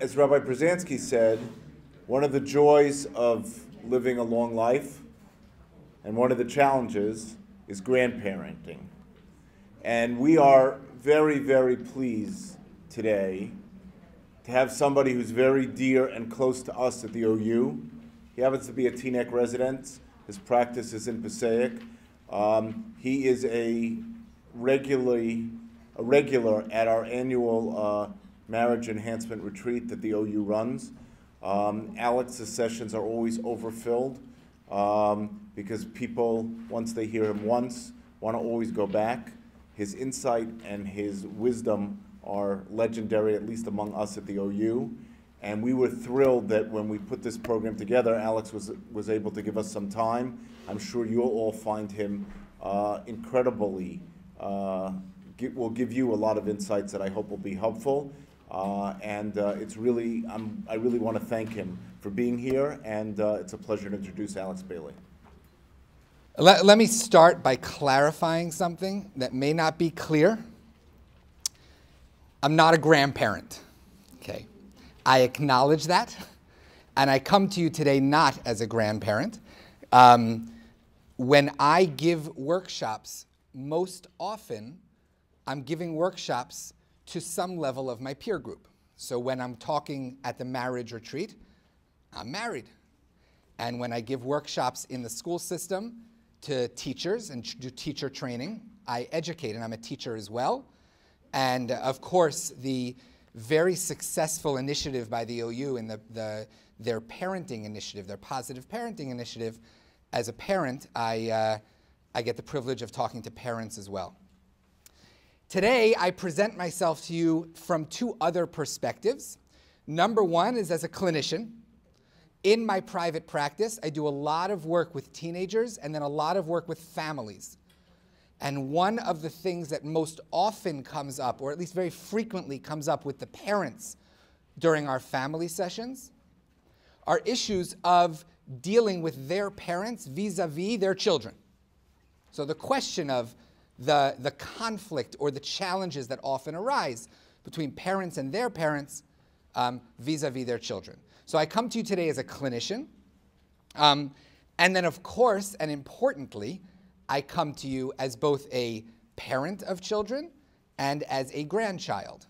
as Rabbi Brzezinski said, one of the joys of living a long life and one of the challenges is grandparenting. And we are very, very pleased today to have somebody who's very dear and close to us at the OU. He happens to be a Teaneck resident. His practice is in Passaic. He is a regular at our annual marriage enhancement retreat that the OU runs. Alex's sessions are always overfilled because people, once they hear him once, want to always go back. His insight and his wisdom are legendary, at least among us at the OU. And we were thrilled that when we put this program together, Alex was able to give us some time. I'm sure you'll all find him incredibly, will give you a lot of insights that I hope will be helpful. It's really, I really want to thank him for being here, and it's a pleasure to introduce Alex Bailey. Let me start by clarifying something that may not be clear. I'm not a grandparent, okay? I acknowledge that, and I come to you today not as a grandparent. When I give workshops, most often I'm giving workshops to some level of my peer group. So when I'm talking at the marriage retreat, I'm married. And when I give workshops in the school system to teachers and do teacher training, I educate, and I'm a teacher as well. And of course, the very successful initiative by the OU and their parenting initiative, their positive parenting initiative, as a parent, I get the privilege of talking to parents as well. Today, I present myself to you from two other perspectives. Number one is as a clinician. In my private practice, I do a lot of work with teenagers and then a lot of work with families. And one of the things that most often comes up, or at least very frequently comes up with the parents during our family sessions, are issues of dealing with their parents vis-a-vis their children. So the question of the conflict or the challenges that often arise between parents and their parents vis-a-vis their children. So I come to you today as a clinician, and then of course, and importantly, I come to you as both a parent of children and as a grandchild.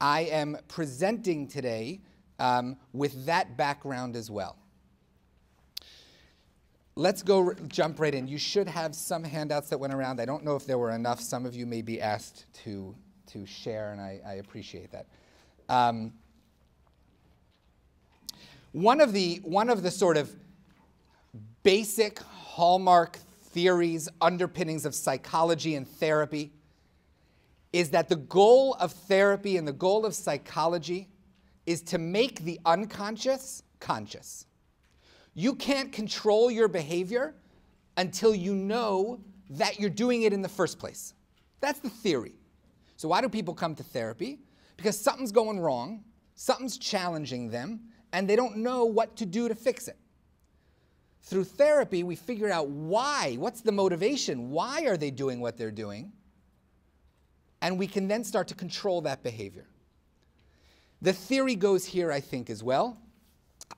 I am presenting today with that background as well. Let's jump right in. You should have some handouts that went around. I don't know if there were enough. Some of you may be asked to share, and I appreciate that. One of the sort of basic hallmark theories, underpinnings of psychology and therapy is that the goal of therapy and the goal of psychology is to make the unconscious conscious. You can't control your behavior until you know that you're doing it in the first place. That's the theory. So why do people come to therapy? Because something's going wrong, something's challenging them, and they don't know what to do to fix it. Through therapy, we figure out why. What's the motivation? Why are they doing what they're doing? And we can then start to control that behavior. The theory goes here, I think, as well.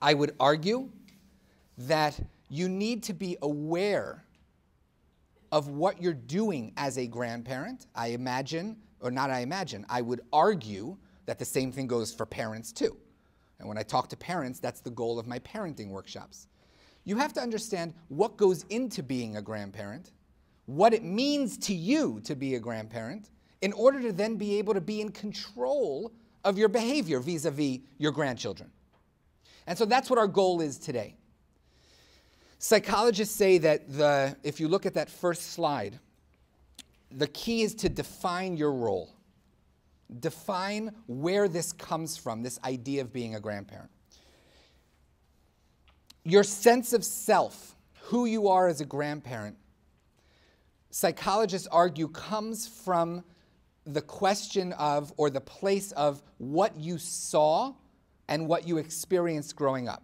I would argue that you need to be aware of what you're doing as a grandparent. I imagine, or not I imagine, I would argue that the same thing goes for parents too. And when I talk to parents, that's the goal of my parenting workshops. You have to understand what goes into being a grandparent, what it means to you to be a grandparent, in order to then be able to be in control of your behavior vis-a-vis your grandchildren. And so that's what our goal is today. Psychologists say that if you look at that first slide, the key is to define your role. Define where this comes from, this idea of being a grandparent. Your sense of self, who you are as a grandparent, psychologists argue comes from the question of, or the place of, what you saw and what you experienced growing up.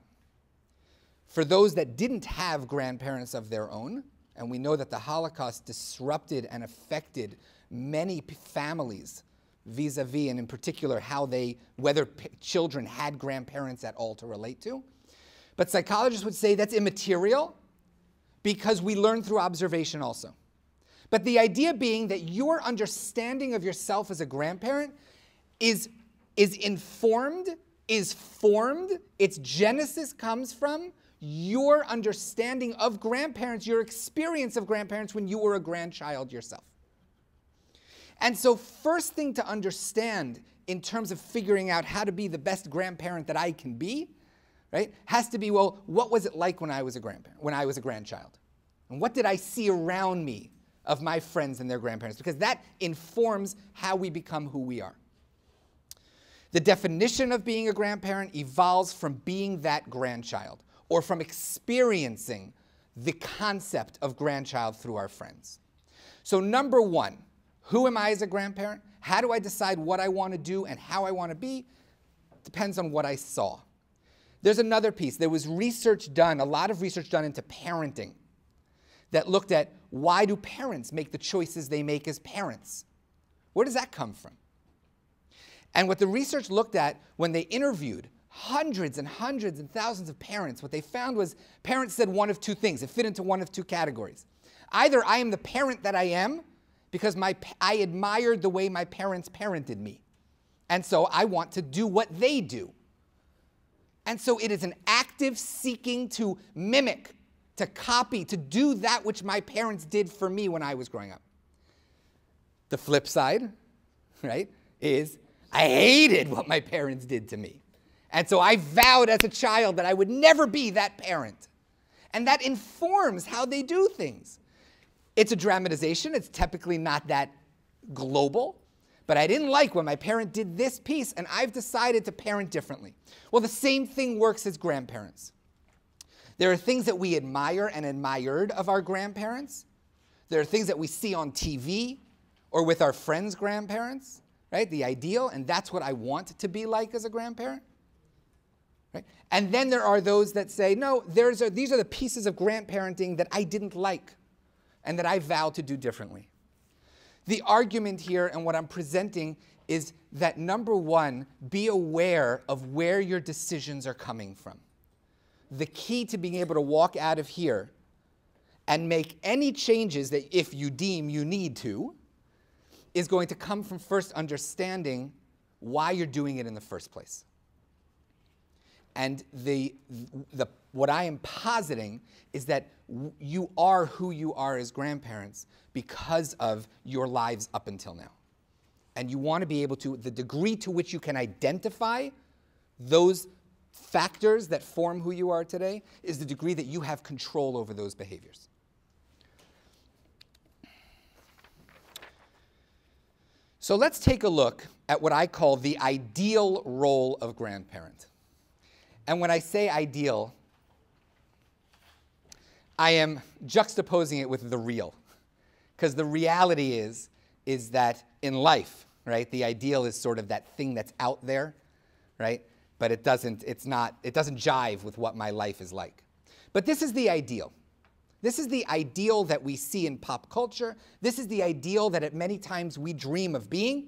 For those that didn't have grandparents of their own, and we know that the Holocaust disrupted and affected many families vis-a-vis, and in particular whether children had grandparents at all to relate to. But psychologists would say that's immaterial because we learn through observation also. But the idea being that your understanding of yourself as a grandparent is informed, is formed, its genesis comes from your understanding of grandparents, your experience of grandparents when you were a grandchild yourself. And so first thing to understand in terms of figuring out how to be the best grandparent that I can be, right, has to be, well, what was it like when I was a grandparent, when I was a grandchild? And what did I see around me of my friends and their grandparents? Because that informs how we become who we are. The definition of being a grandparent evolves from being that grandchild or from experiencing the concept of grandchild through our friends. So number one, who am I as a grandparent? How do I decide what I want to do and how I want to be? Depends on what I saw. There's another piece. There was research done, a lot of research done into parenting that looked at why do parents make the choices they make as parents? Where does that come from? And what the research looked at when they interviewed hundreds and hundreds and thousands of parents, what they found was parents said one of two things. It fit into one of two categories. Either I am the parent that I am because I admired the way my parents parented me, and so I want to do what they do. And so it is an active seeking to mimic, to copy, to do that which my parents did for me when I was growing up. The flip side, right, is I hated what my parents did to me. And so I vowed as a child that I would never be that parent. And that informs how they do things. It's a dramatization. It's typically not that global. But I didn't like when my parent did this piece, and I've decided to parent differently. Well, the same thing works as grandparents. There are things that we admire and admired of our grandparents. There are things that we see on TV or with our friends' grandparents, right? The ideal, and that's what I want to be like as a grandparent. Right? And then there are those that say, no, these are the pieces of grandparenting that I didn't like and that I vow to do differently. The argument here and what I'm presenting is that, number one, be aware of where your decisions are coming from. The key to being able to walk out of here and make any changes that if you deem you need to is going to come from first understanding why you're doing it in the first place. And what I am positing is that you are who you are as grandparents because of your lives up until now. And you want to be able to, the degree to which you can identify those factors that form who you are today is the degree that you have control over those behaviors. So let's take a look at what I call the ideal role of grandparent. And when I say ideal, I am juxtaposing it with the real. Because the reality is that in life, right, the ideal is sort of that thing that's out there, right? But it doesn't jive with what my life is like. But this is the ideal. This is the ideal that we see in pop culture. This is the ideal that at many times we dream of being.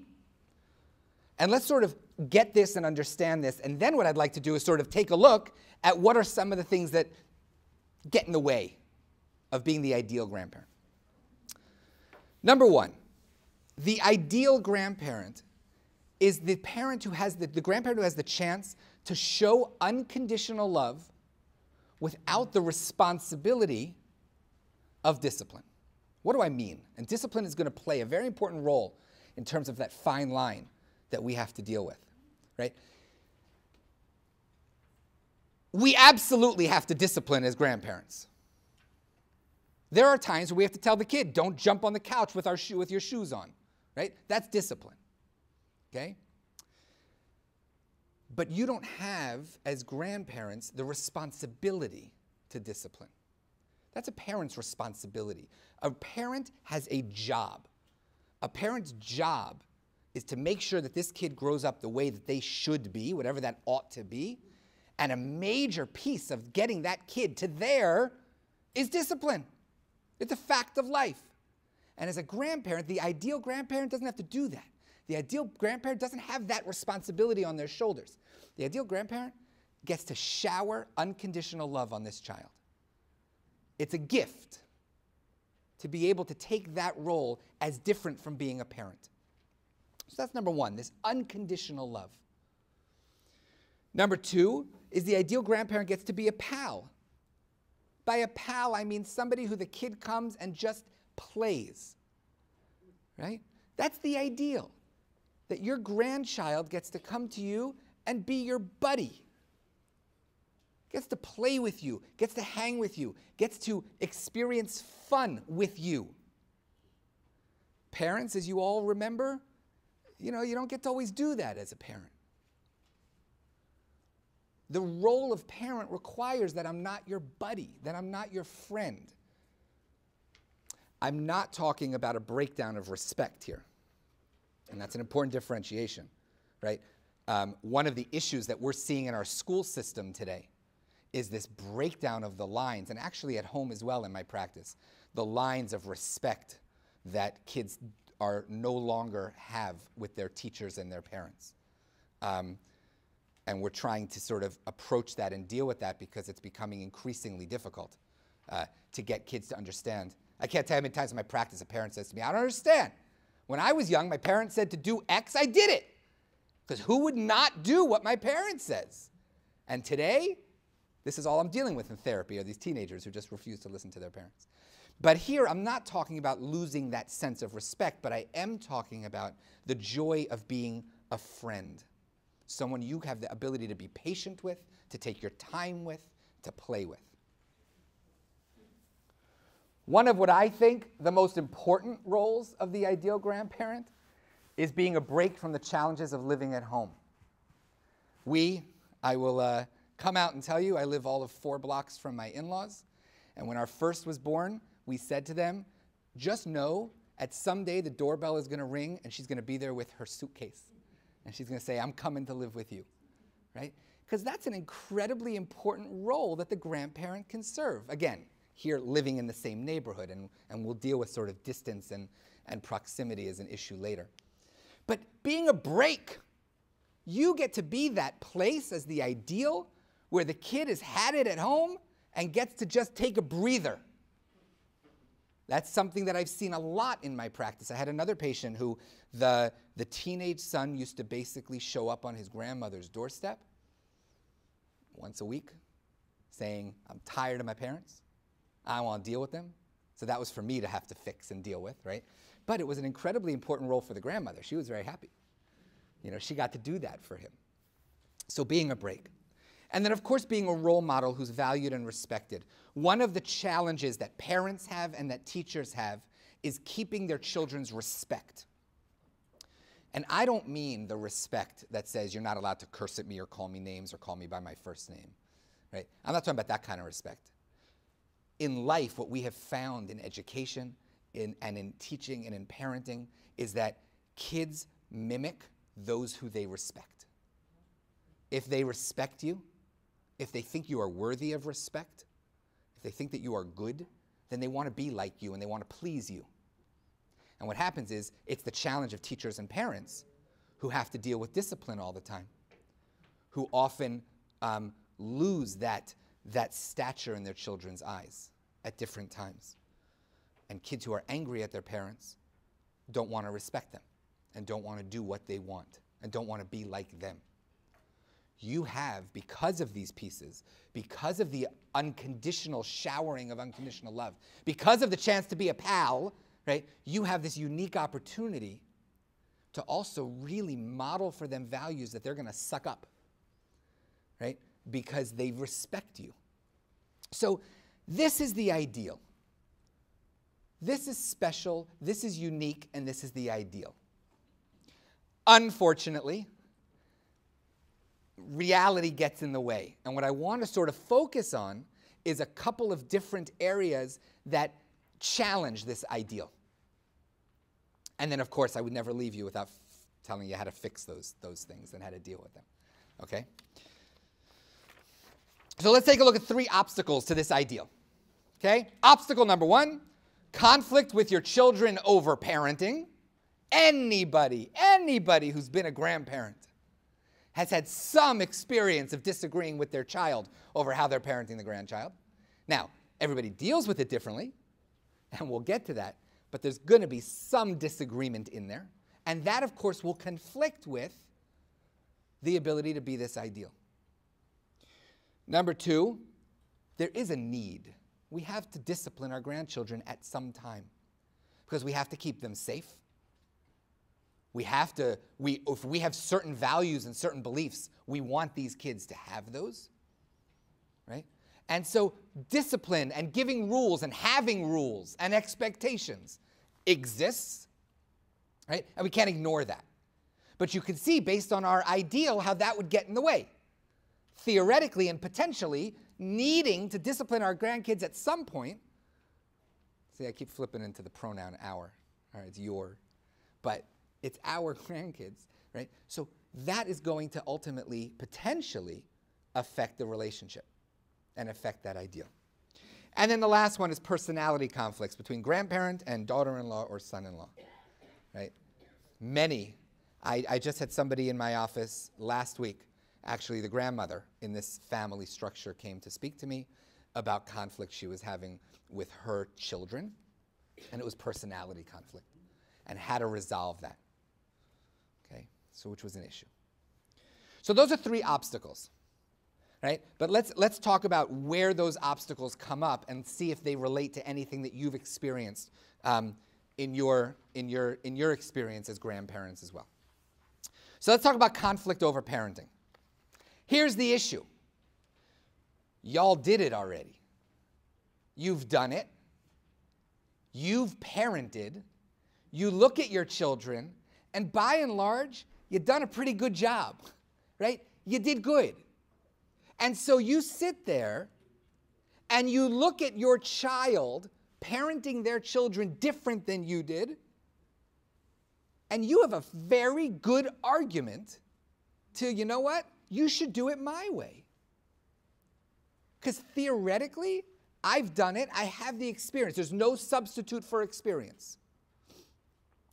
And let's sort of get this and understand this. And then what I'd like to do is sort of take a look at what are some of the things that get in the way of being the ideal grandparent. Number one, the ideal grandparent is the parent who has the grandparent who has the chance to show unconditional love without the responsibility of discipline. What do I mean? And discipline is going to play a very important role in terms of that fine line that we have to deal with, right? We absolutely have to discipline as grandparents. There are times where we have to tell the kid, don't jump on the couch with your shoes on, right? That's discipline, okay? But you don't have, as grandparents, the responsibility to discipline. That's a parent's responsibility. A parent has a job. A parent's job is to make sure that this kid grows up the way that they should be, whatever that ought to be. And a major piece of getting that kid to there is discipline. It's a fact of life. And as a grandparent, the ideal grandparent doesn't have to do that. The ideal grandparent doesn't have that responsibility on their shoulders. The ideal grandparent gets to shower unconditional love on this child. It's a gift to be able to take that role as different from being a parent. So that's number one, this unconditional love. Number two is the ideal grandparent gets to be a pal. By a pal, I mean somebody who the kid comes and just plays, right? That's the ideal, that your grandchild gets to come to you and be your buddy. Gets to play with you, gets to hang with you, gets to experience fun with you. Parents, as you all remember, you don't get to always do that as a parent. The role of parent requires that I'm not your buddy, that I'm not your friend. I'm not talking about a breakdown of respect here. And that's an important differentiation, right? One of the issues that we're seeing in our school system today is this breakdown of the lines, and actually at home as well in my practice, the lines of respect that kids are no longer have with their teachers and their parents. And we're trying to sort of approach that and deal with that because it's becoming increasingly difficult to get kids to understand. I can't tell you how many times in my practice a parent says to me, I don't understand. When I was young, my parents said to do X, I did it. Because who would not do what my parent says? And today, this is all I'm dealing with in therapy, are these teenagers who just refuse to listen to their parents. But here, I'm not talking about losing that sense of respect, but I am talking about the joy of being a friend. Someone you have the ability to be patient with, to take your time with, to play with. One of what I think the most important roles of the ideal grandparent is being a break from the challenges of living at home. I will come out and tell you, I live all of 4 blocks from my in-laws, and when our first was born, we said to them, just know at some day the doorbell is going to ring and she's going to be there with her suitcase. And she's going to say, I'm coming to live with you, right? Because that's an incredibly important role that the grandparent can serve. Again, here living in the same neighborhood, and we'll deal with sort of distance and proximity as an issue later. But being a break, you get to be that place as the ideal where the kid has had it at home and gets to just take a breather. That's something that I've seen a lot in my practice. I had another patient who the teenage son used to basically show up on his grandmother's doorstep once a week saying, I'm tired of my parents. I don't want to deal with them. So that was for me to have to fix and deal with, right? But it was an incredibly important role for the grandmother. She was very happy. She got to do that for him. So being a break. And then, of course, being a role model who's valued and respected. One of the challenges that parents have and that teachers have is keeping their children's respect. And I don't mean the respect that says you're not allowed to curse at me or call me names or call me by my first name, right? I'm not talking about that kind of respect. In life, what we have found in education and in teaching and in parenting is that kids mimic those who they respect. If they respect you, if they think you are worthy of respect, if they think that you are good, then they want to be like you and they want to please you. And what happens is it's the challenge of teachers and parents who have to deal with discipline all the time, who often lose that stature in their children's eyes at different times. And kids who are angry at their parents don't want to respect them and don't want to do what they want and don't want to be like them. You have, because of these pieces, because of the unconditional showering of unconditional love, because of the chance to be a pal, right, you have this unique opportunity to also really model for them values that they're going to suck up, right, because they respect you. So this is the ideal. This is special, this is unique, and this is the ideal. Unfortunately, reality gets in the way. And what I want to sort of focus on is a couple of different areas that challenge this ideal. And then, of course, I would never leave you without telling you how to fix those things and how to deal with them. Okay? So let's take a look at 3 obstacles to this ideal. Okay? Obstacle number 1, conflict with your children over parenting. anybody who's been a grandparent has had some experience of disagreeing with their child over how they're parenting the grandchild. Now, everybody deals with it differently, and we'll get to that, but there's going to be some disagreement in there, and that, of course, will conflict with the ability to be this ideal. Number two, there is a need. We have to discipline our grandchildren at some time because we have to keep them safe. If we have certain values and certain beliefs, we want these kids to have those, right? And so discipline and giving rules and having rules and expectations exists, right? And we can't ignore that. But you can see, based on our ideal, how that would get in the way. Theoretically and potentially needing to discipline our grandkids at some point. See, I keep flipping into the pronoun our. All right, it's your. But it's our grandkids, right? So that is going to ultimately, potentially, affect the relationship and affect that ideal. And then the last one is personality conflicts between grandparent and daughter-in-law or son-in-law, right? Many. I just had somebody in my office last week, actually the grandmother in this family structure came to speak to me about conflict she was having with her children, and it was personality conflict, and how to resolve that. Okay, so which was an issue. So those are three obstacles, right? But let's talk about where those obstacles come up and see if they relate to anything that you've experienced in your experience as grandparents as well. So let's talk about conflict over parenting. Here's the issue. Y'all did it already. You've done it. You've parented. You look at your children, and by and large, you've done a pretty good job, right? You did good. And so you sit there and you look at your child parenting their children different than you did, and you have a very good argument to, you know what? You should do it my way. Because theoretically, I've done it. I have the experience. There's no substitute for experience.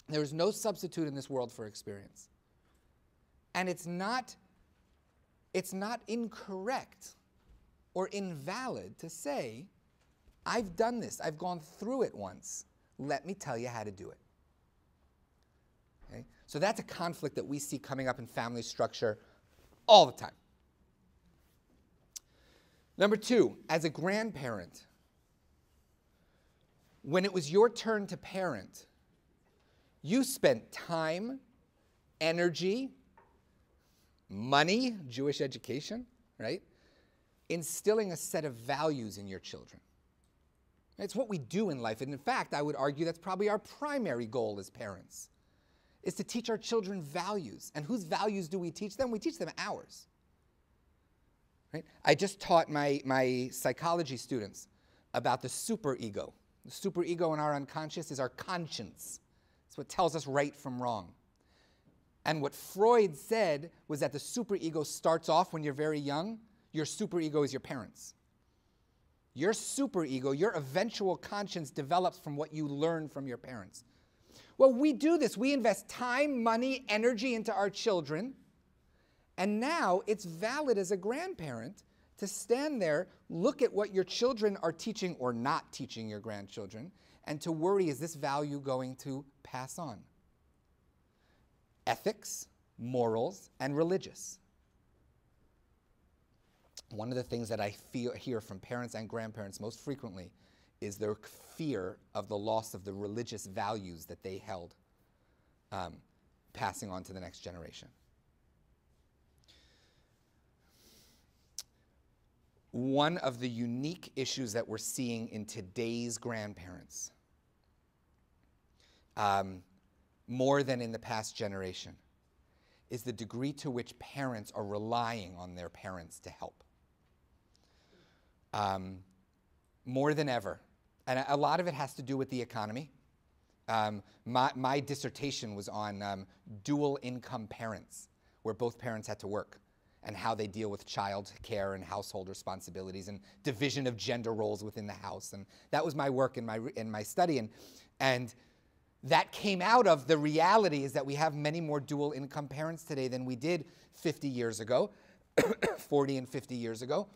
There is no substitute in this world for experience. And it's not incorrect or invalid to say, I've done this. I've gone through it once. Let me tell you how to do it. Okay? So that's a conflict that we see coming up in family structure all the time. Number two, as a grandparent, when it was your turn to parent, you spent time, energy, money, Jewish education, right? Instilling a set of values in your children. It's what we do in life. And in fact, I would argue that's probably our primary goal as parents, is to teach our children values. And whose values do we teach them? We teach them ours. Right? I just taught my psychology students about the superego. The superego in our unconscious is our conscience. It's what tells us right from wrong. And what Freud said was that the superego starts off when you're very young. Your superego is your parents. Your superego, your eventual conscience develops from what you learn from your parents. Well, we do this. We invest time, money, energy into our children. And now it's valid as a grandparent to stand there, look at what your children are teaching or not teaching your grandchildren, and to worry, is this value going to pass on? Ethics, morals, and religious. One of the things that I hear from parents and grandparents most frequently is their fear of the loss of the religious values that they held, passing on to the next generation. One of the unique issues that we're seeing in today's grandparents, more than in the past generation, is the degree to which parents are relying on their parents to help. More than ever. And a lot of it has to do with the economy. My dissertation was on dual income parents, where both parents had to work, and how they deal with child care and household responsibilities and division of gender roles within the house. And that was my work in my study. And that came out of the reality is that we have many more dual income parents today than we did 50 years ago, 40 and 50 years ago,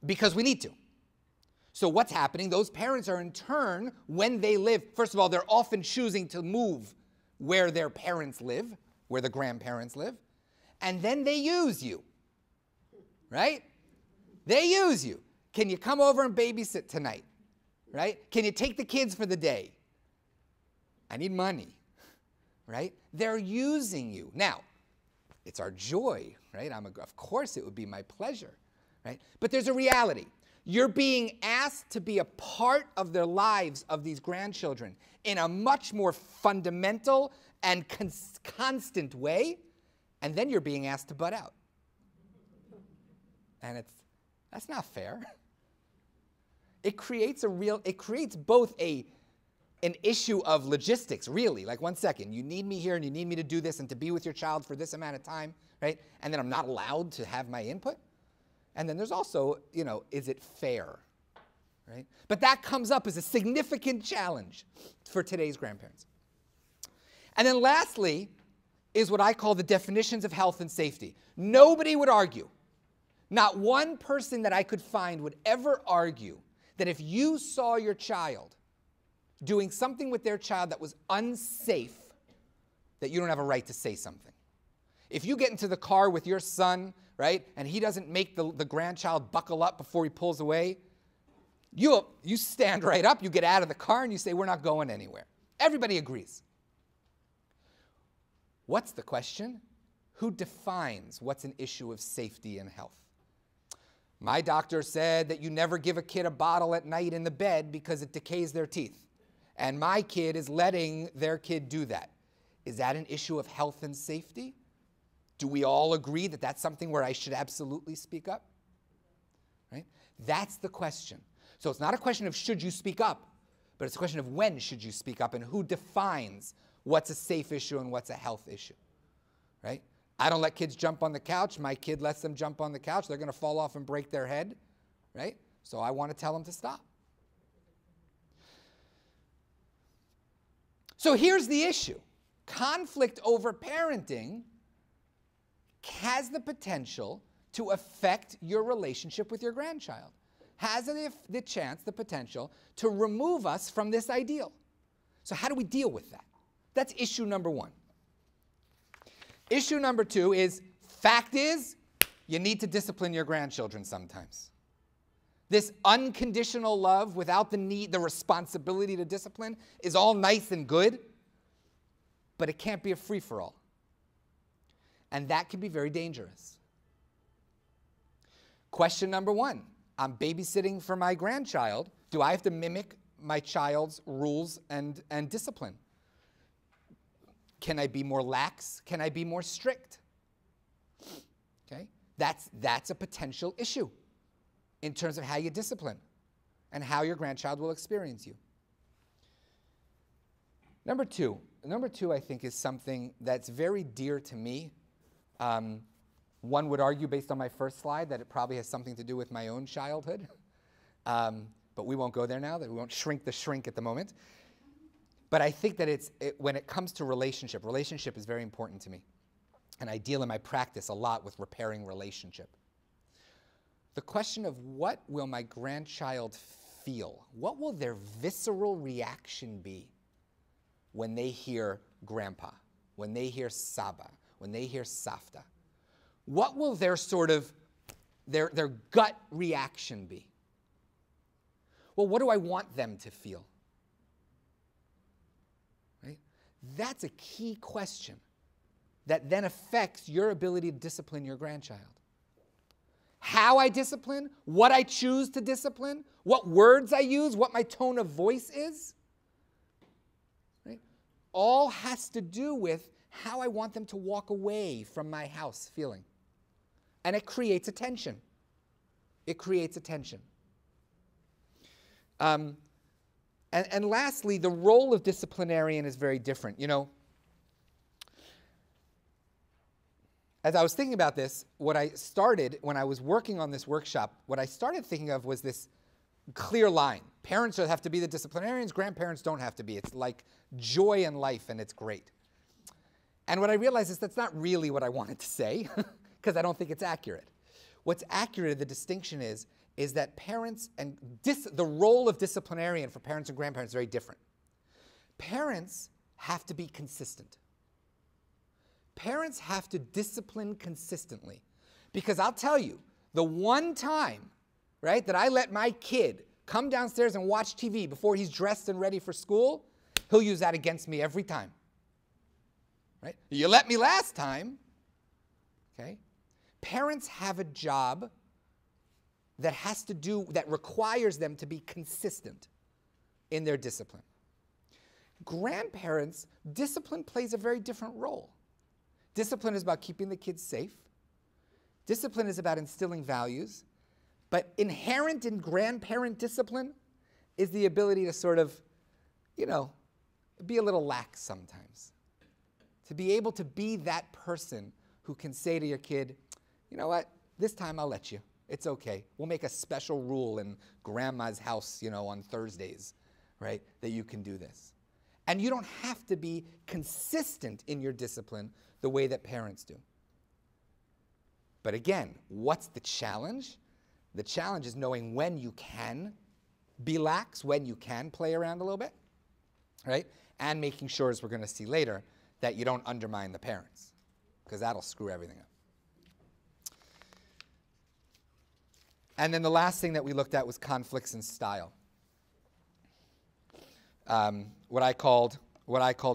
because we need to. So what's happening? Those parents are in turn, when they live, first of all, they're often choosing to move where their parents live, where the grandparents live, and then they use you, right? They use you. Can you come over and babysit tonight, right? Can you take the kids for the day? I need money, right? They're using you. Now, it's our joy, right? Of course it would be my pleasure, right? But there's a reality. You're being asked to be a part of their lives of these grandchildren in a much more fundamental and constant way, and then you're being asked to butt out. And that's not fair. It creates both an issue of logistics, really. Like, one second, you need me here and you need me to do this and to be with your child for this amount of time, right? And then I'm not allowed to have my input. And then there's also, is it fair, right? But that comes up as a significant challenge for today's grandparents. And then lastly is what I call the definitions of health and safety. Nobody would argue, not one person that I could find would ever argue that if you saw your child doing something with their child that was unsafe, that you don't have a right to say something. If you get into the car with your son, right, and he doesn't make the grandchild buckle up before he pulls away, you stand right up, you get out of the car, and you say, we're not going anywhere. Everybody agrees. What's the question? Who defines what's an issue of safety and health? My doctor said that you never give a kid a bottle at night in the bed because it decays their teeth. And my kid is letting their kid do that. Is that an issue of health and safety? Do we all agree that that's something where I should absolutely speak up? Right? That's the question. So it's not a question of should you speak up, but it's a question of when should you speak up and who defines what's a safe issue and what's a health issue. Right? I don't let kids jump on the couch. My kid lets them jump on the couch. They're going to fall off and break their head. Right? So I want to tell them to stop. So here's the issue. Conflict over parenting has the potential to affect your relationship with your grandchild. Has the potential to remove us from this ideal. So how do we deal with that? That's issue number one. Issue number two is, fact is, you need to discipline your grandchildren sometimes. This unconditional love without the responsibility to discipline is all nice and good, but it can't be a free-for-all. And that can be very dangerous. Question number one, I'm babysitting for my grandchild. Do I have to mimic my child's rules and discipline? Can I be more lax? Can I be more strict? Okay, that's a potential issue in terms of how you discipline and how your grandchild will experience you. Number two, I think, is something that's very dear to me. One would argue, based on my first slide, that it probably has something to do with my own childhood. But we won't go there now, that we won't shrink the shrink at the moment. But I think that when it comes to relationship is very important to me. And I deal in my practice a lot with repairing relationship. The question of what will my grandchild feel? What will their visceral reaction be when they hear grandpa, when they hear saba, when they hear savta? What will their their gut reaction be? Well, what do I want them to feel? Right? That's a key question that then affects your ability to discipline your grandchild. How I discipline, what I choose to discipline, what words I use, what my tone of voice is, right? All has to do with how I want them to walk away from my house feeling. And it creates a tension. It creates a tension. And lastly, the role of disciplinarian is very different. You know, as I was thinking about this, what I started, when I was working on this workshop, what I started thinking of was this clear line. Parents have to be the disciplinarians. Grandparents don't have to be. It's like joy in life, and it's great. And what I realized is that's not really what I wanted to say, because I don't think it's accurate. What's accurate, the distinction is that parents and the role of disciplinarian for parents and grandparents is very different. Parents have to be consistent. Parents have to discipline consistently. Because I'll tell you, the one time, right, that I let my kid come downstairs and watch TV before he's dressed and ready for school, he'll use that against me every time. Right? You let me last time. Okay? Parents have a job that requires them to be consistent in their discipline. Grandparents, discipline plays a very different role. Discipline is about keeping the kids safe. Discipline is about instilling values. But inherent in grandparent discipline is the ability to sort of, be a little lax sometimes. To be able to be that person who can say to your kid, you know what, this time I'll let you. It's okay. We'll make a special rule in grandma's house, on Thursdays, right, that you can do this. And you don't have to be consistent in your discipline the way that parents do. But again, what's the challenge? The challenge is knowing when you can be lax, when you can play around a little bit, right? And making sure, as we're going to see later, that you don't undermine the parents, because that'll screw everything up. And then the last thing that we looked at was conflicts in style. What I called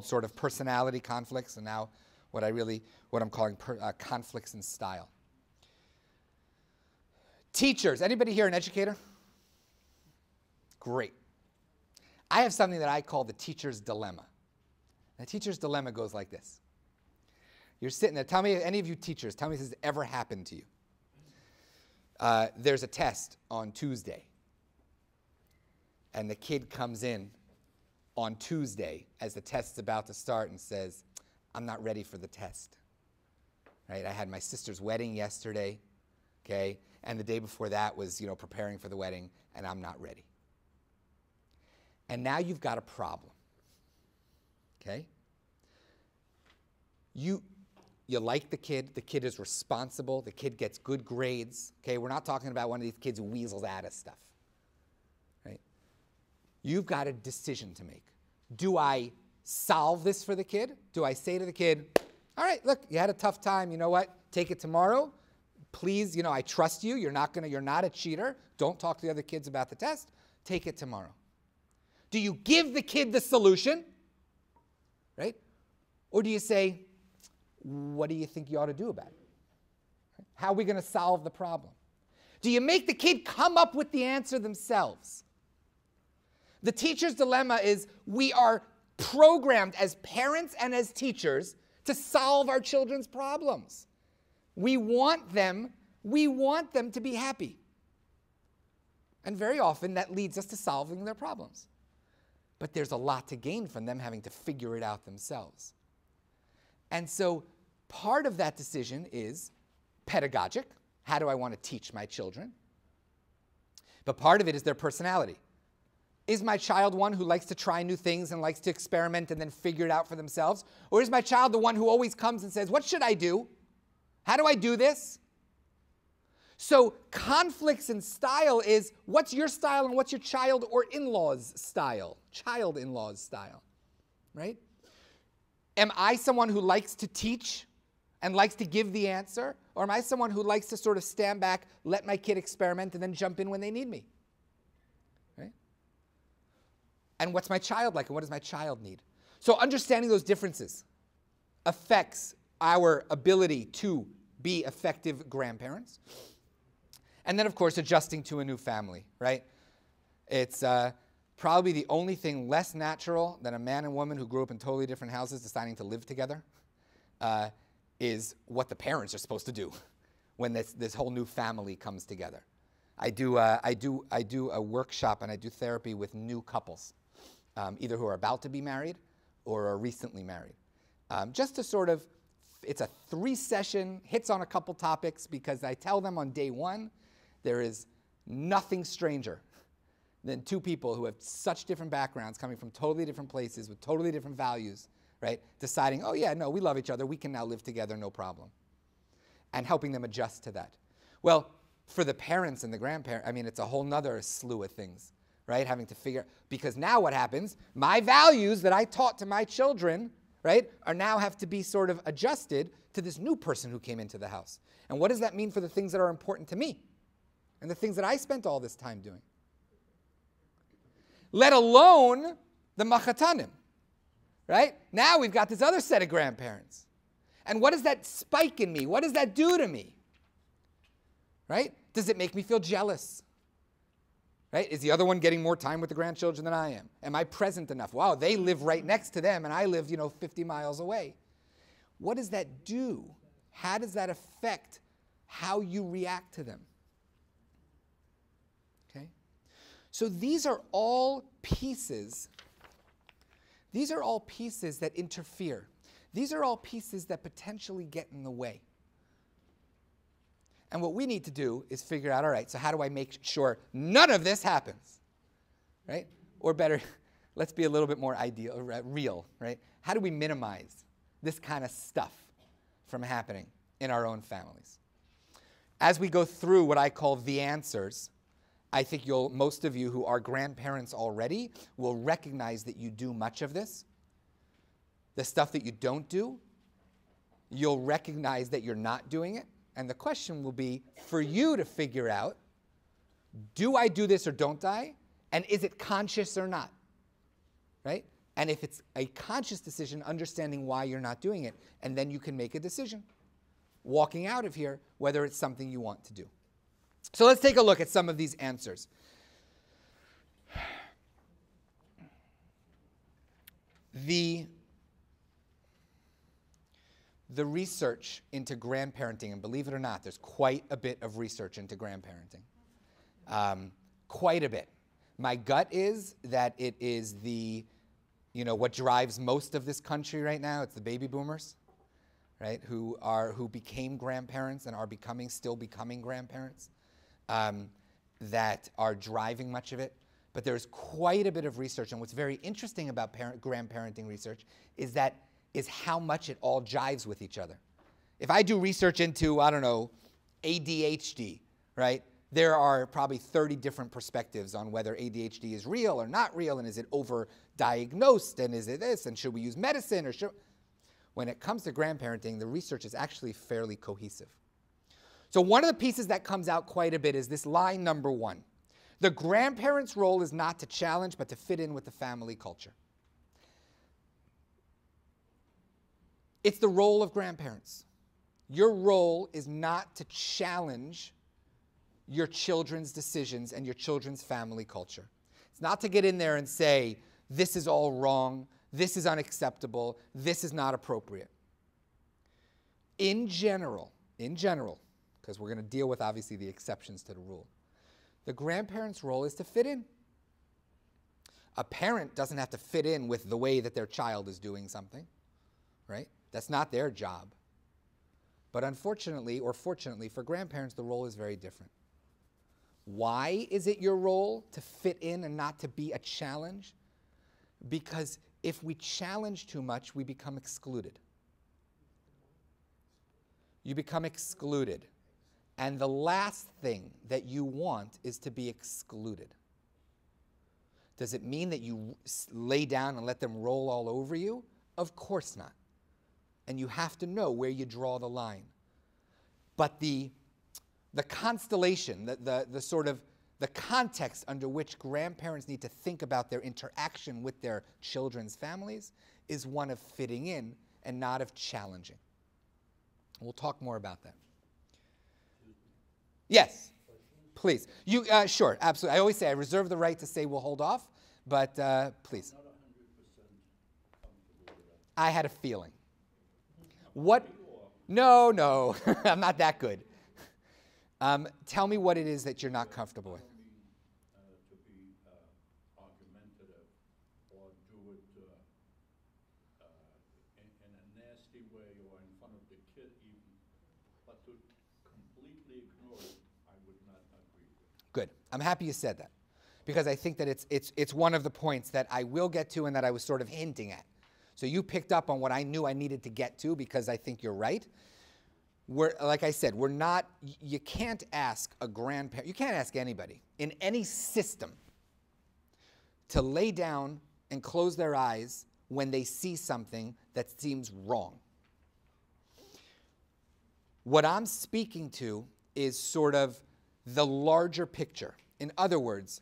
sort of personality conflicts, and now what I'm calling conflicts in style. Teachers, anybody here an educator? Great. I have something that I call the teacher's dilemma. The teacher's dilemma goes like this. You're sitting there, tell me, any of you teachers, tell me if this has ever happened to you. There's a test on Tuesday, and the kid comes in on Tuesday as the test's about to start and says, I'm not ready for the test. Right? I had my sister's wedding yesterday, okay, and the day before that was, preparing for the wedding, and I'm not ready. And now you've got a problem, okay? You like the kid is responsible, the kid gets good grades, okay? We're not talking about one of these kids who weasels out of stuff, right? You've got a decision to make. Do I solve this for the kid? Do I say to the kid, all right, look, you had a tough time, you know what? Take it tomorrow. Please, I trust you. You're not a cheater. Don't talk to the other kids about the test. Take it tomorrow. Do you give the kid the solution, right? Or do you say, what do you think you ought to do about it? How are we going to solve the problem? Do you make the kid come up with the answer themselves? The teacher's dilemma is we are programmed as parents and as teachers to solve our children's problems. We want them to be happy. And very often that leads us to solving their problems. But there's a lot to gain from them having to figure it out themselves. And so part of that decision is pedagogic. How do I want to teach my children? But part of it is their personality. Is my child one who likes to try new things and likes to experiment and then figure it out for themselves? Or is my child the one who always comes and says, what should I do? How do I do this? So conflicts in style is what's your style and what's your child or in-law's style? Child-in-law's style, right? Am I someone who likes to teach and likes to give the answer? Or am I someone who likes to sort of stand back, let my kid experiment, and then jump in when they need me? Right? And what's my child like and what does my child need? So understanding those differences affects our ability to be effective grandparents. And then, of course, adjusting to a new family, right? It's probably the only thing less natural than a man and woman who grew up in totally different houses deciding to live together is what the parents are supposed to do when this whole new family comes together. I do a workshop and I do therapy with new couples, either who are about to be married or are recently married, just to sort of. It's a 3-session, hits on a couple topics, because I tell them on day 1, there is nothing stranger than two people who have such different backgrounds, coming from totally different places with totally different values, right? Deciding, oh yeah, no, we love each other, we can now live together, no problem. And helping them adjust to that. Well, for the parents and the grandparents, I mean, it's a whole nother slew of things, right? Having to figure, because now what happens, my values that I taught to my children, right, are now have to be sort of adjusted to this new person who came into the house. And what does that mean for the things that are important to me? And the things that I spent all this time doing? Let alone the machatanim, right? Now we've got this other set of grandparents. And what does that spike in me? What does that do to me? Right? Does it make me feel jealous? Right? Is the other one getting more time with the grandchildren than I am? Am I present enough? Wow, they live right next to them and I live, 50 miles away. What does that do? How does that affect how you react to them? Okay? So these are all pieces. These are all pieces that interfere. These are all pieces that potentially get in the way. And what we need to do is figure out, all right, so how do I make sure none of this happens, right? Or better, let's be a little bit more real, right? How do we minimize this kind of stuff from happening in our own families? As we go through what I call the answers, I think most of you who are grandparents already will recognize that you do much of this. The stuff that you don't do, you'll recognize that you're not doing it. And the question will be for you to figure out, do I do this or don't I? And is it conscious or not? Right? And if it's a conscious decision, understanding why you're not doing it, and then you can make a decision, walking out of here, whether it's something you want to do. So let's take a look at some of these answers. The research into grandparenting, and believe it or not, there's quite a bit of research into grandparenting. Quite a bit. My gut is that it is what drives most of this country right now. It's the baby boomers, right, who became grandparents and are still becoming grandparents, that are driving much of it. But there's quite a bit of research, and what's very interesting about grandparenting research is how much it all jives with each other. If I do research into, ADHD, right? There are probably 30 different perspectives on whether ADHD is real or not real, and is it overdiagnosed, and is it this, and should we use medicine, or should... When it comes to grandparenting, the research is actually fairly cohesive. So one of the pieces that comes out quite a bit is this line number 1. The grandparent's role is not to challenge, but to fit in with the family culture. It's the role of grandparents. Your role is not to challenge your children's decisions and your children's family culture. It's not to get in there and say, this is all wrong, this is unacceptable, this is not appropriate. In general, because we're going to deal with obviously the exceptions to the rule, the grandparent's role is to fit in. A parent doesn't have to fit in with the way that their child is doing something, right? That's not their job. But unfortunately, or fortunately, for grandparents, the role is very different. Why is it your role to fit in and not to be a challenge? Because if we challenge too much, we become excluded. You become excluded. And the last thing that you want is to be excluded. Does it mean that you lay down and let them roll all over you? Of course not. And you have to know where you draw the line. But the constellation, the sort of the context under which grandparents need to think about their interaction with their children's families is one of fitting in and not of challenging. We'll talk more about that. Yes, please. You sure, absolutely. I always say I reserve the right to say we'll hold off, but please. Not 100% comfortable with that. I had a feeling. What? No, I'm not that good. Tell me what it is that you're not comfortable with. I don't mean to be argumentative or do it in a nasty way or in front of the kid even, but to completely ignore it, I would not agree with. Good. I'm happy you said that. because I think that it's one of the points that I will get to and that I was sort of hinting at. So you picked up on what I knew I needed to get to because I think you're right. Like I said, you can't ask a grandparent, you can't ask anybody in any system to lay down and close their eyes when they see something that seems wrong. What I'm speaking to is sort of the larger picture. In other words,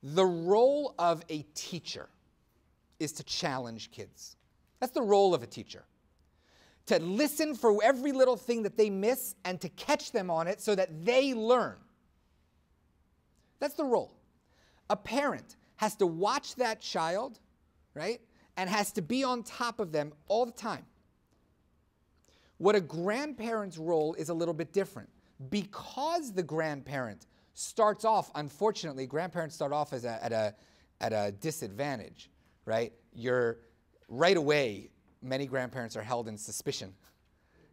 the role of a teacher is to challenge kids. That's the role of a teacher. To listen for every little thing that they miss and to catch them on it so that they learn. That's the role. A parent has to watch that child, right? And has to be on top of them all the time. What a grandparent's role is a little bit different. Because the grandparent starts off, unfortunately, grandparents start off as at a disadvantage, right? Right away, many grandparents are held in suspicion,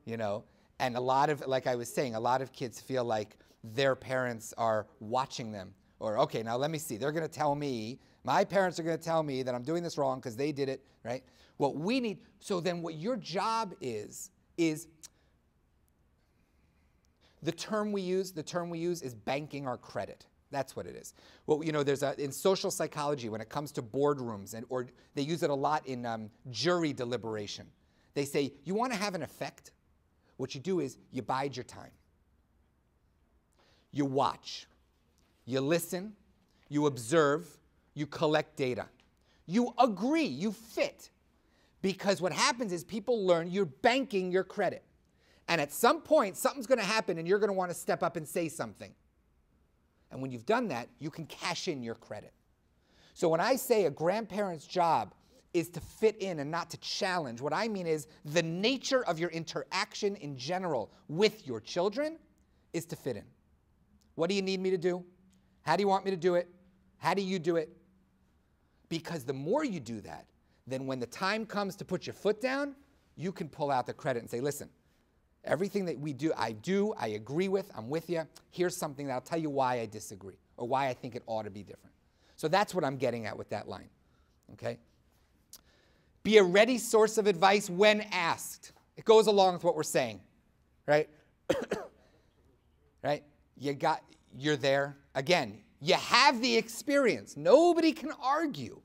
and a lot of, like I was saying, a lot of kids feel like their parents are watching them. Or, okay, now let me see. They're going to tell me, my parents are going to tell me that I'm doing this wrong because they did it, right? So then what your job is the term we use is banking our credit. That's what it is. Well, there's in social psychology, when it comes to boardrooms, or they use it a lot in jury deliberation. They say, you want to have an effect? What you do is you bide your time. You watch. You listen. You observe. You collect data. You agree. You fit. Because what happens is people learn you're banking your credit. And at some point, something's going to happen and you're going to want to step up and say something. And when you've done that, you can cash in your credit. So when I say a grandparent's job is to fit in and not to challenge, what I mean is the nature of your interaction in general with your children is to fit in. What do you need me to do? How do you want me to do it? How do you do it? Because the more you do that, then when the time comes to put your foot down, you can pull out the credit and say, listen, everything that we do, I agree with, I'm with you. Here's something that I'll tell you why I disagree or why I think it ought to be different. So that's what I'm getting at with that line, okay? Be a ready source of advice when asked. It goes along with what we're saying, right? Right? You're there. Again, you have the experience. Nobody can argue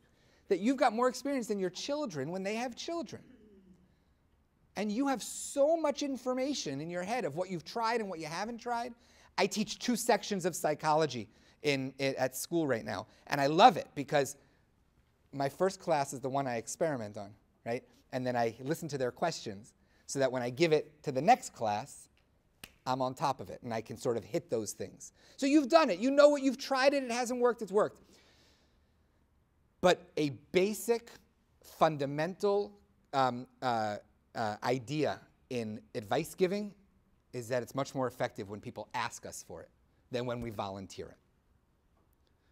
that you've got more experience than your children when they have children. And you have so much information in your head of what you've tried and what you haven't tried. I teach 2 sections of psychology at school right now. And I love it because my first class is the one I experiment on, right? And then I listen to their questions so that when I give it to the next class, I'm on top of it and I can sort of hit those things. So you've done it. You know what you've tried it. It hasn't worked. It's worked. But a basic, fundamental idea in advice giving is that it's much more effective when people ask us for it than when we volunteer it.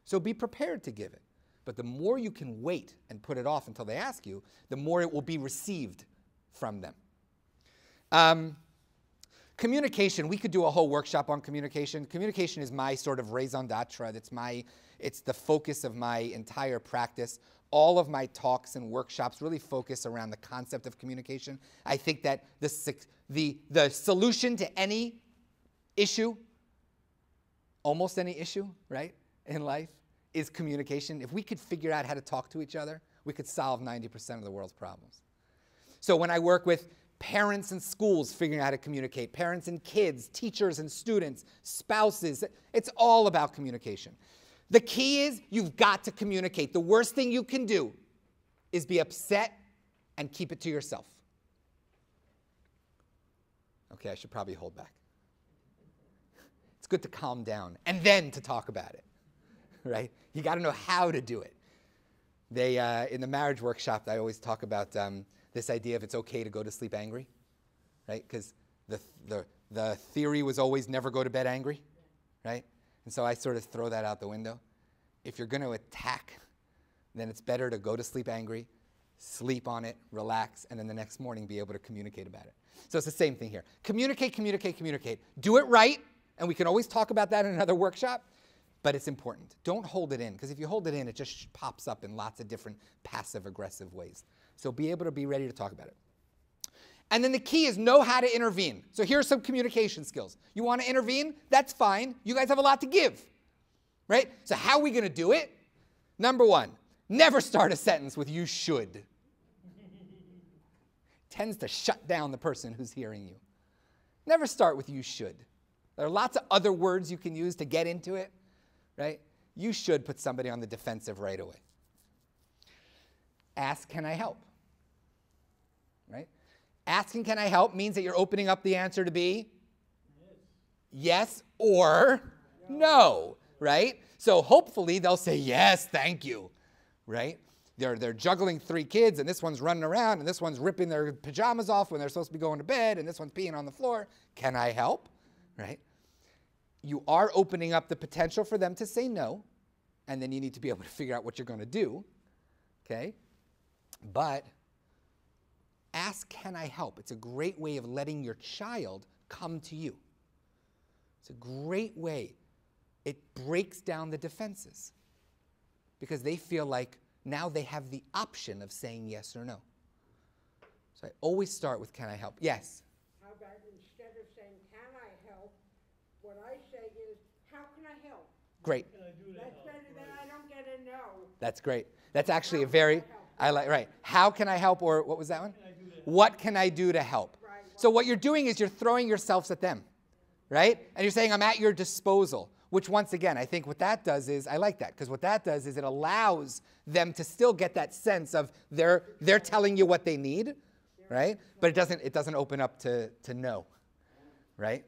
So be prepared to give it. But the more you can wait and put it off until they ask you, the more it will be received from them. Communication, we could do a whole workshop on communication. Communication is my sort of raison d'etre. It's the focus of my entire practice. All of my talks and workshops really focus around the concept of communication. I think that the solution to any issue, almost any issue, right, in life, is communication. If we could figure out how to talk to each other, we could solve 90% of the world's problems. So when I work with parents and schools figuring out how to communicate, parents and kids, teachers and students, spouses, it's all about communication. The key is you've got to communicate. The worst thing you can do is be upset and keep it to yourself. Okay, I should probably hold back. It's good to calm down and then to talk about it, right? You got to know how to do it. In the marriage workshop, I always talk about this idea of it's okay to go to sleep angry, right? Because the theory was always never go to bed angry, right? And so I sort of throw that out the window. If you're going to attack, then it's better to go to sleep angry, sleep on it, relax, and then the next morning be able to communicate about it. So it's the same thing here. Communicate, communicate, communicate. Do it right, and we can always talk about that in another workshop. but it's important. Don't hold it in, because if you hold it in, it just pops up in lots of different passive-aggressive ways. So be able to be ready to talk about it. And then the key is know how to intervene. So here are some communication skills. You want to intervene? That's fine. You guys have a lot to give, right? So how are we going to do it? Number one, never start a sentence with "you should." Tends to shut down the person who's hearing you. Never start with "you should." There are lots of other words you can use to get into it, right? You should put somebody on the defensive right away. Ask, "Can I help?" Right? Asking "can I help" means that you're opening up the answer to be yes or no, right? So hopefully they'll say, "Yes, thank you," right? They're juggling 3 kids, and this one's running around, and this one's ripping their pajamas off when they're supposed to be going to bed, and this one's peeing on the floor. "Can I help?" Right? You are opening up the potential for them to say no, and then you need to be able to figure out what you're going to do, okay? But ask, "Can I help?" It's a great way of letting your child come to you. It's a great way. It breaks down the defenses because they feel like now they have the option of saying yes or no. So I always start with "Can I help?" Yes? How about instead of saying "can I help," what I say is "how can I help?" Great. That's better than "I don't get a no." That's great. That's actually a very, I like, right. How can I help, or what was that one? What can I do to help? Right. So what you're doing is you're throwing yourselves at them, right? And you're saying, "I'm at your disposal," which once again, I think what that does is, I like that, because what that does is it allows them to still get that sense of they're telling you what they need, right? But it doesn't open up to no, right?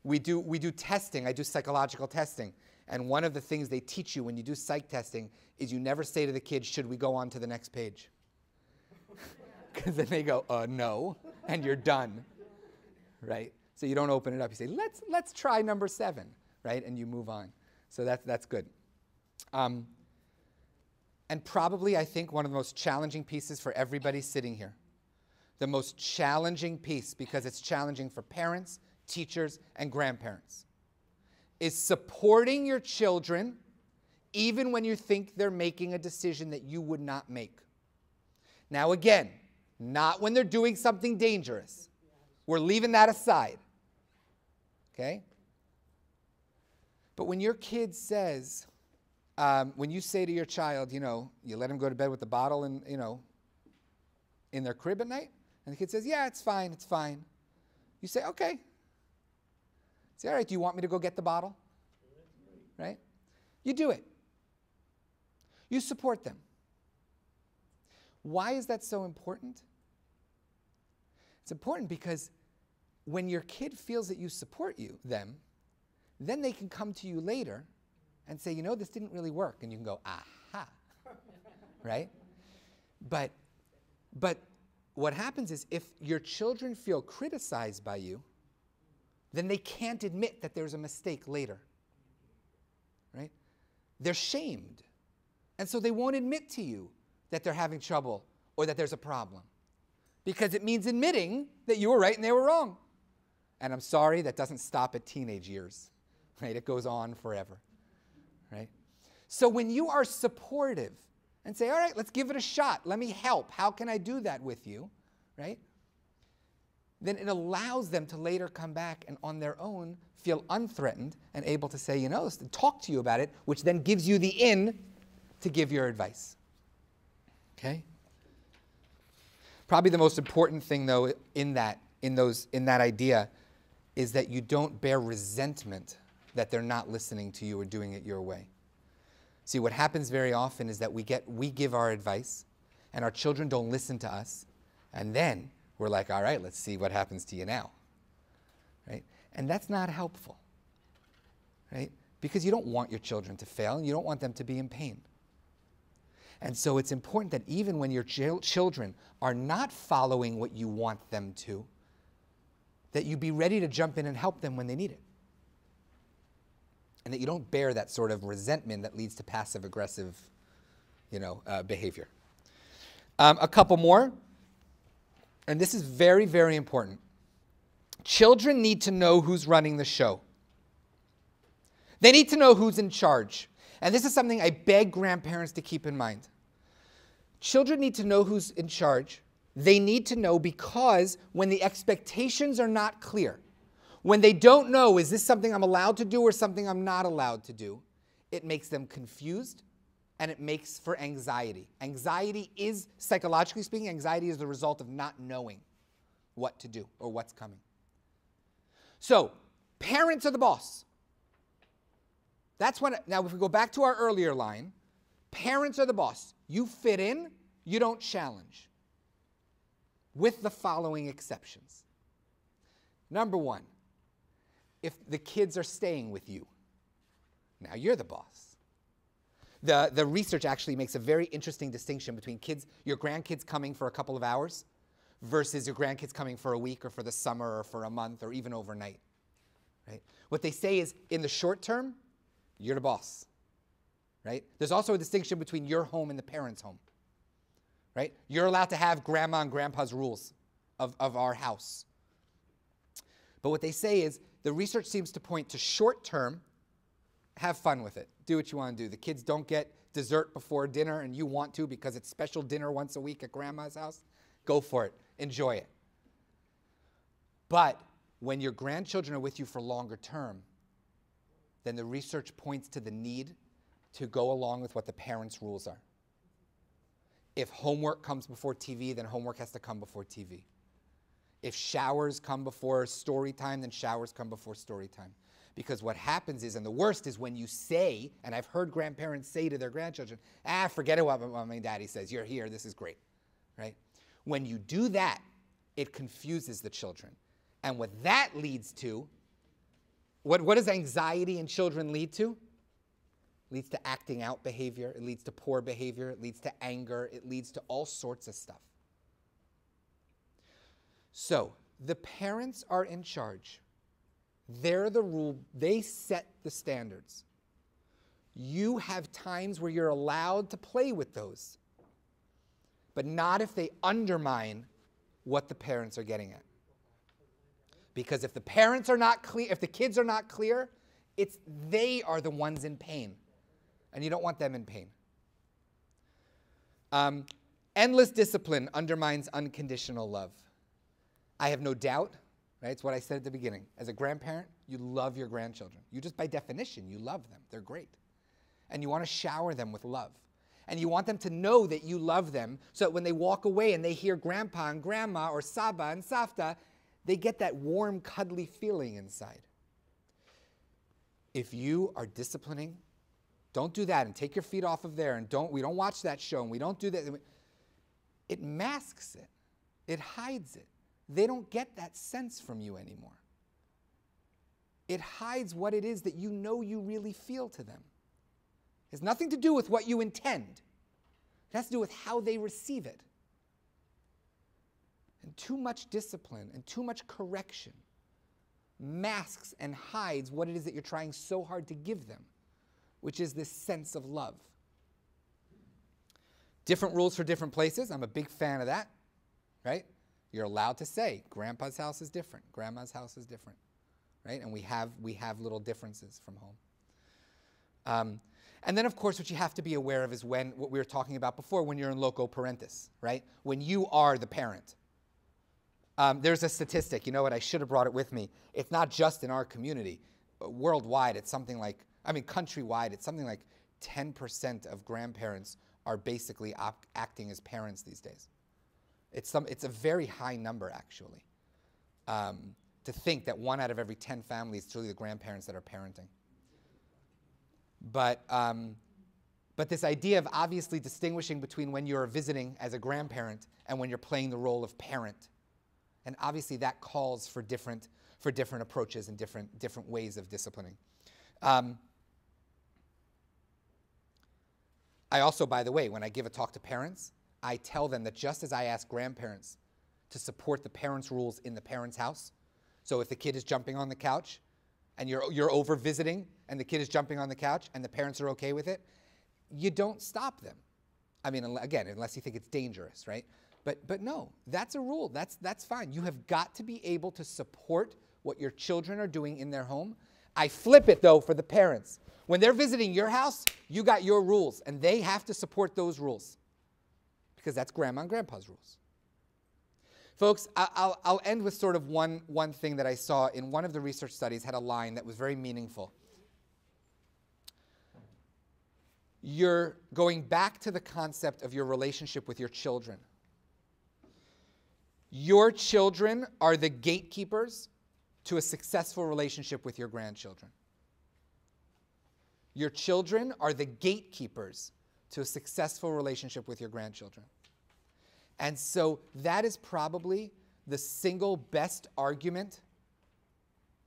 We do testing. I do psychological testing. And one of the things they teach you when you do psych testing is you never say to the kids, "Should we go on to the next page?" Because then they go, no, and you're done, right? So you don't open it up. You say, let's try number 7, right? And you move on. So that's good. And probably, I think, one of the most challenging pieces for everybody sitting here, the most challenging piece, because it's challenging for parents, teachers, and grandparents, is supporting your children even when you think they're making a decision that you would not make. Now again, not when they're doing something dangerous. We're leaving that aside. Okay? But when your kid says, when you say to your child, you let him go to bed with the bottle and, in their crib at night, and the kid says, "Yeah, it's fine, it's fine." You say, "Okay." Say, "All right, do you want me to go get the bottle?" Right? You do it. You support them. Why is that so important? It's important because when your kid feels that you support them, then they can come to you later and say, "This didn't really work." And you can go, "Aha." Right? But what happens is if your children feel criticized by you, then they can't admit that there's a mistake later. Right? They're shamed. And so they won't admit to you that they're having trouble or that there's a problem. Because it means admitting that you were right and they were wrong. And I'm sorry, that doesn't stop at teenage years. Right? It goes on forever. Right? So when you are supportive and say, "All right, let's give it a shot. Let me help. How can I do that with you?" Right? Then it allows them to later come back and on their own feel unthreatened and able to say, talk to you about it, which then gives you the in to give your advice. Okay? Probably the most important thing, though, in that idea is that you don't bear resentment that they're not listening to you or doing it your way. See, what happens very often is that we give our advice, and our children don't listen to us, and then we're like, "All right, let's see what happens to you now." Right? And that's not helpful. Right? Because you don't want your children to fail, and you don't want them to be in pain. And so it's important that even when your children are not following what you want them to, that you be ready to jump in and help them when they need it. And that you don't bear that sort of resentment that leads to passive-aggressive, behavior. A couple more. And this is very, very important. Children need to know who's running the show. They need to know who's in charge. And this is something I beg grandparents to keep in mind. Children need to know who's in charge. They need to know because when the expectations are not clear, when they don't know, is this something I'm allowed to do or something I'm not allowed to do, it makes them confused and it makes for anxiety. Anxiety is, psychologically speaking, anxiety is the result of not knowing what to do or what's coming. So, parents are the boss. That's when, now if we go back to our earlier line, parents are the boss. You fit in, you don't challenge. With the following exceptions. Number one, if the kids are staying with you, now you're the boss. The research actually makes a very interesting distinction between kids, your grandkids coming for a couple of hours versus your grandkids coming for a week or for the summer or for a month or even overnight. Right? What they say is in the short term, you're the boss. Right? There's also a distinction between your home and the parent's home. Right? You're allowed to have grandma and grandpa's rules of our house. But what they say is the research seems to point to short term, have fun with it. Do what you want to do. The kids don't get dessert before dinner and you want to because it's special dinner once a week at grandma's house. Go for it. Enjoy it. But when your grandchildren are with you for longer term, then the research points to the need to go along with what the parents' rules are. If homework comes before TV, then homework has to come before TV. If showers come before story time, then showers come before story time. Because what happens is, and the worst is when you say, and I've heard grandparents say to their grandchildren, forget it what mommy and daddy says, you're here, this is great, right? When you do that, it confuses the children. And what that leads to, what does anxiety in children lead to? It leads to acting out behavior, it leads to poor behavior, it leads to anger, it leads to all sorts of stuff. So, the parents are in charge. They're the rule, they set the standards. You have times where you're allowed to play with those, but not if they undermine what the parents are getting at. Because if the parents are not clear, if the kids are not clear, they are the ones in pain. And you don't want them in pain. Endless discipline undermines unconditional love. I have no doubt, right? It's what I said at the beginning. As a grandparent, you love your grandchildren. You just by definition, you love them. They're great. And you want to shower them with love. And you want them to know that you love them so that when they walk away and they hear grandpa and grandma or saba and savta, they get that warm, cuddly feeling inside. If you are disciplining, don't do that and take your feet off of there and we don't watch that show and we don't do that. It masks it. It hides it. They don't get that sense from you anymore. It hides what it is that you know you really feel to them. It has nothing to do with what you intend. It has to do with how they receive it. And too much discipline and too much correction masks and hides what it is that you're trying so hard to give them, which is this sense of love. Different rules for different places. I'm a big fan of that, right? You're allowed to say, grandpa's house is different, grandma's house is different, right? And we have little differences from home. And then, of course, what you have to be aware of is what we were talking about before, when you're in loco parentis, right? When you are the parent. There's a statistic, you know what, I should have brought it with me. It's not just in our community. Worldwide, it's something like, countrywide, it's something like 10% of grandparents are basically acting as parents these days. It's a very high number, actually, to think that 1 out of every 10 families is truly the grandparents that are parenting. But this idea of obviously distinguishing between when you're visiting as a grandparent and when you're playing the role of parent, and obviously that calls for different approaches and different ways of disciplining. I also, by the way, when I give a talk to parents, I tell them that just as I ask grandparents to support the parents' rules in the parents' house, so if the kid is jumping on the couch and you're over visiting and the kid is jumping on the couch and the parents are okay with it, you don't stop them. I mean, again, unless you think it's dangerous, right? But no, that's a rule. That's fine. You have got to be able to support what your children are doing in their home, I flip it, though, for the parents. When they're visiting your house, you got your rules, and they have to support those rules because that's grandma and grandpa's rules. Folks, I'll end with sort of one thing that I saw in one of the research studies had a line that was very meaningful. You're going back to the concept of your relationship with your children. Your children are the gatekeepers to a successful relationship with your grandchildren. Your children are the gatekeepers to a successful relationship with your grandchildren. And so that is probably the single best argument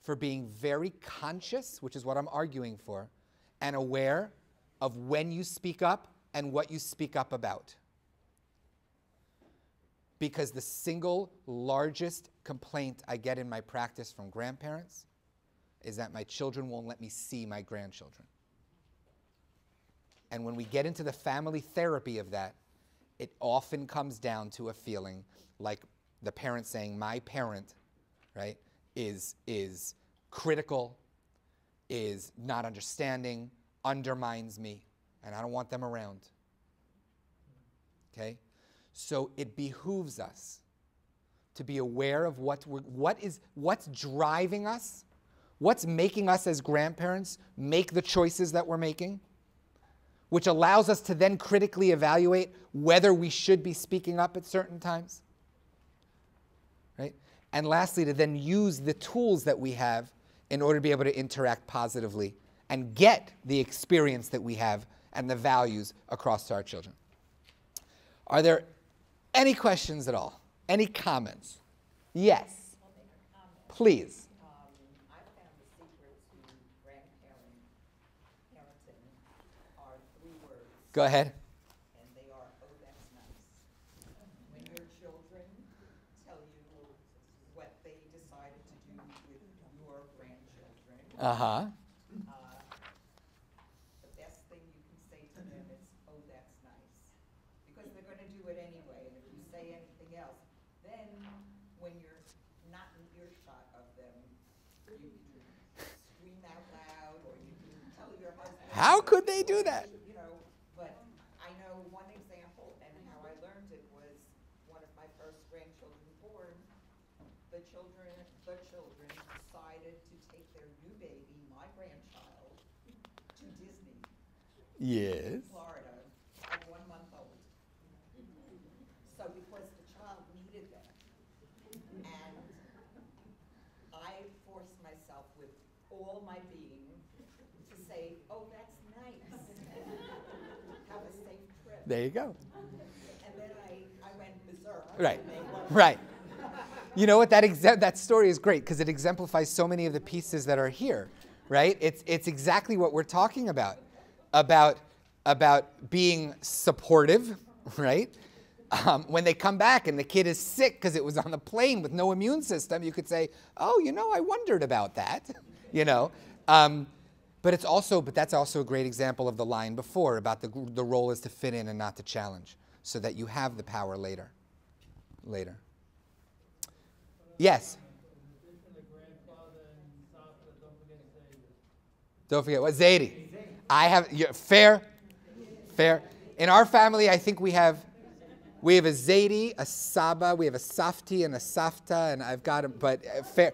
for being very conscious, which is what I'm arguing for, and aware of when you speak up and what you speak up about. Because the single largest complaint I get in my practice from grandparents is that my children won't let me see my grandchildren. And when we get into the family therapy of that, it often comes down to a feeling like the parent saying, my parent, right, is critical, is not understanding, undermines me, and I don't want them around. Okay? So it behooves us to be aware of what's driving us, what's making us as grandparents make the choices that we're making, which allows us to then critically evaluate whether we should be speaking up at certain times. Right? And lastly, to then use the tools that we have in order to be able to interact positively and get the experience that we have and the values across to our children. Are there any questions at all? Any comments? Yes. Please. I found the secret to parenting are 3 words. Go ahead. And they are, oh, that's nice. When your children tell you what they decided to do with your grandchildren, the best thing you can say to them is, oh, that's nice. Because they're going to do it anyway. And if you say anything else, then when you're not in earshot of them, you can scream out loud or you can tell your husband. How could they do that? You know, but I know one example, and how I learned it was one of my first grandchildren born. The children decided to take their new baby, my grandchild, to Disney. Yes. Florida, at 1 month old. So because the child needed them, and I forced myself with all my being to say, oh, that's nice. Have a safe trip. There you go. And then I went berserk. Right. Right. You know what? That story is great because it exemplifies so many of the pieces that are here, right? It's exactly what we're talking about being supportive, right? When they come back and the kid is sick because it was on the plane with no immune system, you could say, oh, you know, I wondered about that, you know. But that's also a great example of the line before about the role is to fit in and not to challenge, so that you have the power later. Yes. Don't forget what? Zaidi. I have fair. In our family, I think we have a Zaidi, a Saba, we have a Safti and a Safta, and I've got fair.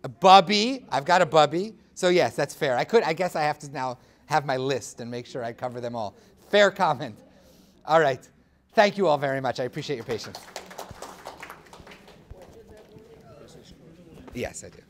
A Bubby. I've got a Bubby. So yes, that's fair. I guess I have to now have my list and make sure I cover them all. Fair comment. All right. Thank you all very much. I appreciate your patience. Yes, I do.